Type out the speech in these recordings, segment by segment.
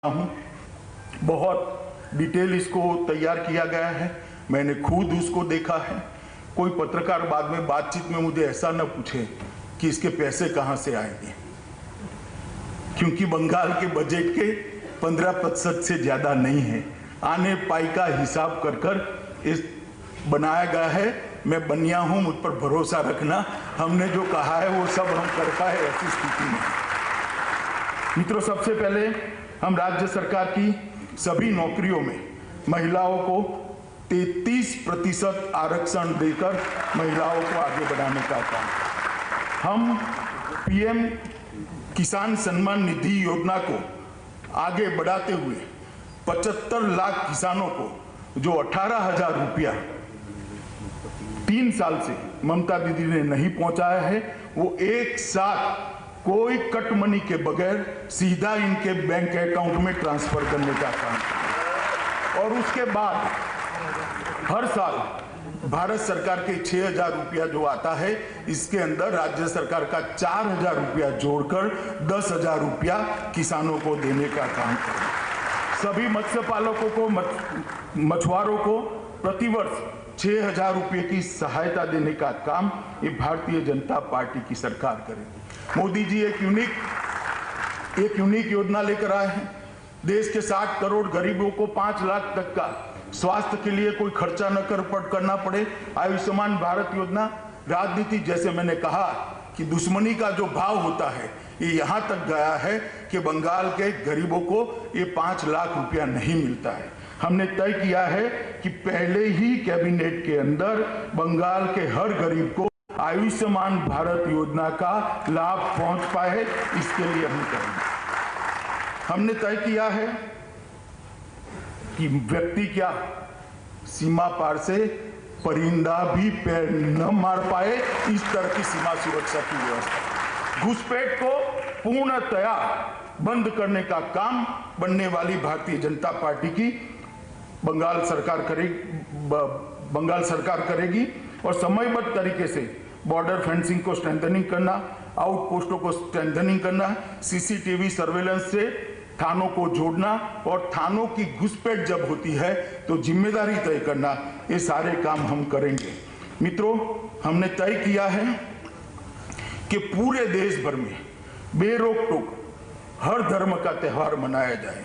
हूँ। बहुत डिटेल इसको तैयार किया गया है, मैंने खुद उसको देखा है। कोई पत्रकार बाद में बातचीत में मुझे ऐसा न पूछे कि इसके पैसे कहाँ से आएंगे, क्योंकि बंगाल के बजट के 15% से ज़्यादा नहीं है। आने पाई का हिसाब कर कर इस बनाया गया है। मैं बनिया हूँ, मुझ पर भरोसा रखना। हमने जो कहा है वो सब हम कर पाए ऐसी स्थिति में। मित्रों, सबसे पहले हम राज्य सरकार की सभी नौकरियों में महिलाओं को 33% आरक्षण देकर महिलाओं को आगे बढ़ाने का काम। हम पीएम किसान सम्मान निधि योजना को आगे बढ़ाते हुए 75 लाख किसानों को जो 18,000 रुपया 3 साल से ममता दीदी ने नहीं पहुंचाया है, वो एक साथ कोई कट मनी के बगैर सीधा इनके बैंक अकाउंट में ट्रांसफर करने का काम। और उसके बाद हर साल भारत सरकार के 6,000 रुपया जो आता है, इसके अंदर राज्य सरकार का 4,000 रुपया जोड़कर 10,000 रुपया किसानों को देने का काम करें। सभी मत्स्य पालकों को, मछुआरों को प्रतिवर्ष 6,000 रुपये की सहायता देने का काम ये भारतीय जनता पार्टी की सरकार करेगी। मोदी जी एक यूनिक योजना लेकर आए हैं। देश के 60 करोड़ गरीबों को 5 लाख तक का स्वास्थ्य के लिए कोई खर्चा न करना पड़े। आयुष्मान भारत योजना। राजनीति, जैसे मैंने कहा कि दुश्मनी का जो भाव होता है, ये यहाँ तक गया है कि बंगाल के गरीबों को ये 5 लाख रुपया नहीं मिलता है। हमने तय किया है कि पहले ही कैबिनेट के अंदर बंगाल के हर गरीब को आयुष्मान भारत योजना का लाभ पहुंच पाए, इसके लिए हम करेंगे। हमने तय किया है कि व्यक्ति क्या सीमा पार से परिंदा भी पैर न मार पाए, इस तरह की सीमा सुरक्षा की व्यवस्था। घुसपैठ को पूर्णतया बंद करने का काम बनने वाली भारतीय जनता पार्टी की बंगाल सरकार करेगी। और समयबद्ध तरीके से बॉर्डर फेंसिंग को स्ट्रेंथनिंग करना, आउटपोस्टों को स्ट्रेंथनिंग करना, सीसीटीवी सर्वेलेंस से थानों को जोड़ना और थानों की घुसपैठ जब होती है तो जिम्मेदारी तय करना, ये सारे काम हम करेंगे। मित्रों, हमने तय किया है कि पूरे देश भर में बेरोक टोक हर धर्म का त्यौहार मनाया जाए।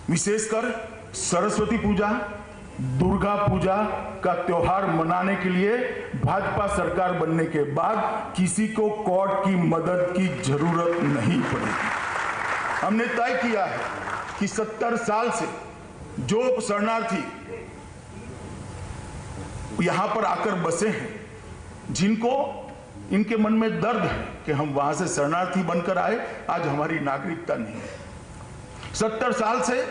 विशेषकर सरस्वती पूजा, दुर्गा पूजा का त्योहार मनाने के लिए भाजपा सरकार बनने के बाद किसी को कोर्ट की मदद की जरूरत नहीं पड़ेगी। हमने तय किया है कि 70 साल से जो शरणार्थी यहां पर आकर बसे हैं, जिनको इनके मन में दर्द है कि हम वहां से शरणार्थी बनकर आए, आज हमारी नागरिकता नहीं है। 70 साल से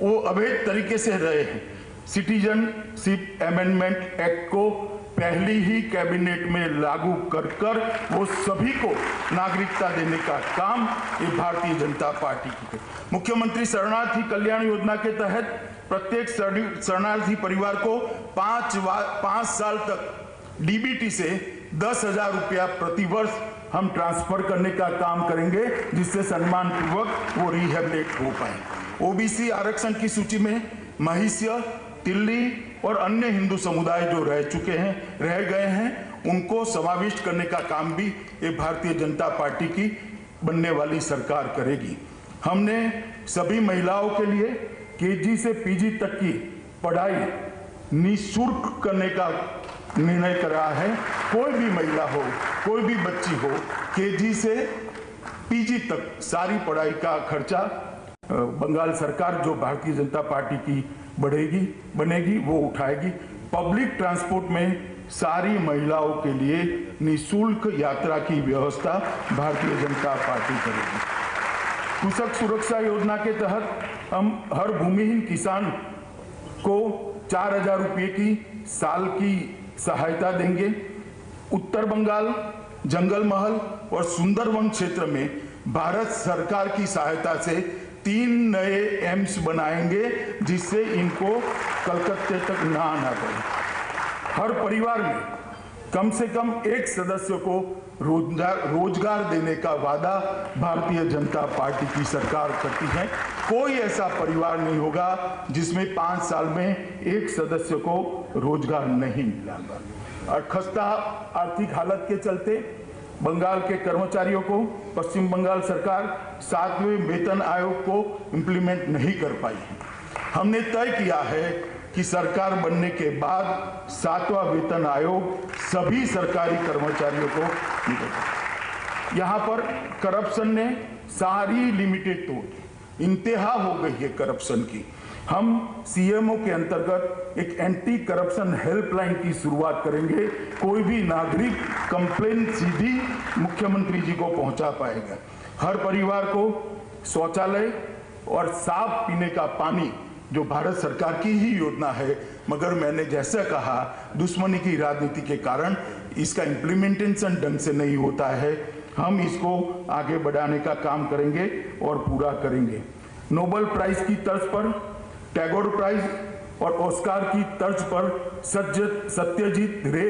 वो अवैध तरीके से रहे हैं। सिटीजनशिप अमेंडमेंट एक्ट को पहली ही कैबिनेट में लागू कर वो सभी को नागरिकता देने का काम ये भारतीय जनता पार्टी की है। मुख्यमंत्री शरणार्थी कल्याण योजना के तहत प्रत्येक शरणार्थी परिवार को 5 साल तक डीबीटी से 10,000 रुपया प्रतिवर्ष हम ट्रांसफर करने का काम करेंगे, जिससे सम्मानपूर्वक वो रिहेबिलिट हो पाए। ओबीसी आरक्षण की सूची में महिष्य, तिल्ली और अन्य हिंदू समुदाय जो रह गए हैं, उनको समाविष्ट करने का काम भी ये भारतीय जनता पार्टी की बनने वाली सरकार करेगी। हमने सभी महिलाओं के लिए केजी से पीजी तक की पढ़ाई निःशुल्क करने का निर्णय करा है। कोई भी महिला हो, कोई भी बच्ची हो, केजी से पीजी तक सारी पढ़ाई का खर्चा बंगाल सरकार, जो भारतीय जनता पार्टी की बनेगी, वो उठाएगी। पब्लिक ट्रांसपोर्ट में सारी महिलाओं के लिए निःशुल्क यात्रा की व्यवस्था भारतीय जनता पार्टी करेगी। कृषक सुरक्षा योजना के तहत हम हर भूमिहीन किसान को 4,000 रुपये की साल की सहायता देंगे। उत्तर बंगाल, जंगल महल और सुंदरवन क्षेत्र में भारत सरकार की सहायता से 3 नए एम्स बनाएंगे, जिससे इनको कलकत्ते तक ना आना पड़े। हर परिवार में कम से कम एक सदस्य को रोजगार देने का वादा भारतीय जनता पार्टी की सरकार करती है। कोई ऐसा परिवार नहीं होगा जिसमें 5 साल में एक सदस्य को रोजगार नहीं मिला। और खस्ता आर्थिक हालत के चलते बंगाल के कर्मचारियों को पश्चिम बंगाल सरकार 7वें वेतन आयोग को इम्प्लीमेंट नहीं कर पाई है। हमने तय किया है कि सरकार बनने के बाद 7वां वेतन आयोग सभी सरकारी कर्मचारियों को मिलेगा। यहाँ पर करप्शन ने सारी लिमिटेड तोड़ दी, इंतहा हो गई है करप्शन की। हम सीएमओ के अंतर्गत एक एंटी करप्शन हेल्पलाइन की शुरुआत करेंगे। कोई भी नागरिक कंप्लेन सीधी मुख्यमंत्री जी को पहुंचा पाएगा। हर परिवार को शौचालय और साफ पीने का पानी, जो भारत सरकार की ही योजना है, मगर मैंने जैसा कहा दुश्मनी की राजनीति के कारण इसका इम्प्लीमेंटेशन ढंग से नहीं होता है। हम इसको आगे बढ़ाने का काम करेंगे और पूरा करेंगे। नोबेल प्राइज की तर्ज पर, टैगोर प्राइज और ऑस्कार की तर्ज पर सत्यजीत रे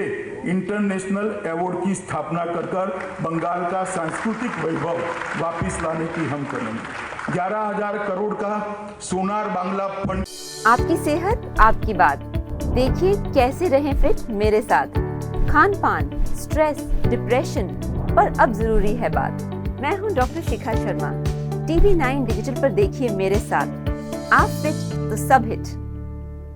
इंटरनेशनल अवार्ड की स्थापना कर बंगाल का सांस्कृतिक वैभव वापस लाने की हम करेंगे। 11,000 करोड़ का सोनार बांग्ला फंड। आपकी सेहत आपकी बात। देखिए कैसे रहें फिट मेरे साथ। खान पान, स्ट्रेस, डिप्रेशन पर अब जरूरी है बात। मैं हूं doctor Shikha Sharma. TV9 digital पर देखिए मेरे साथ। आप फिट तो सब हिट।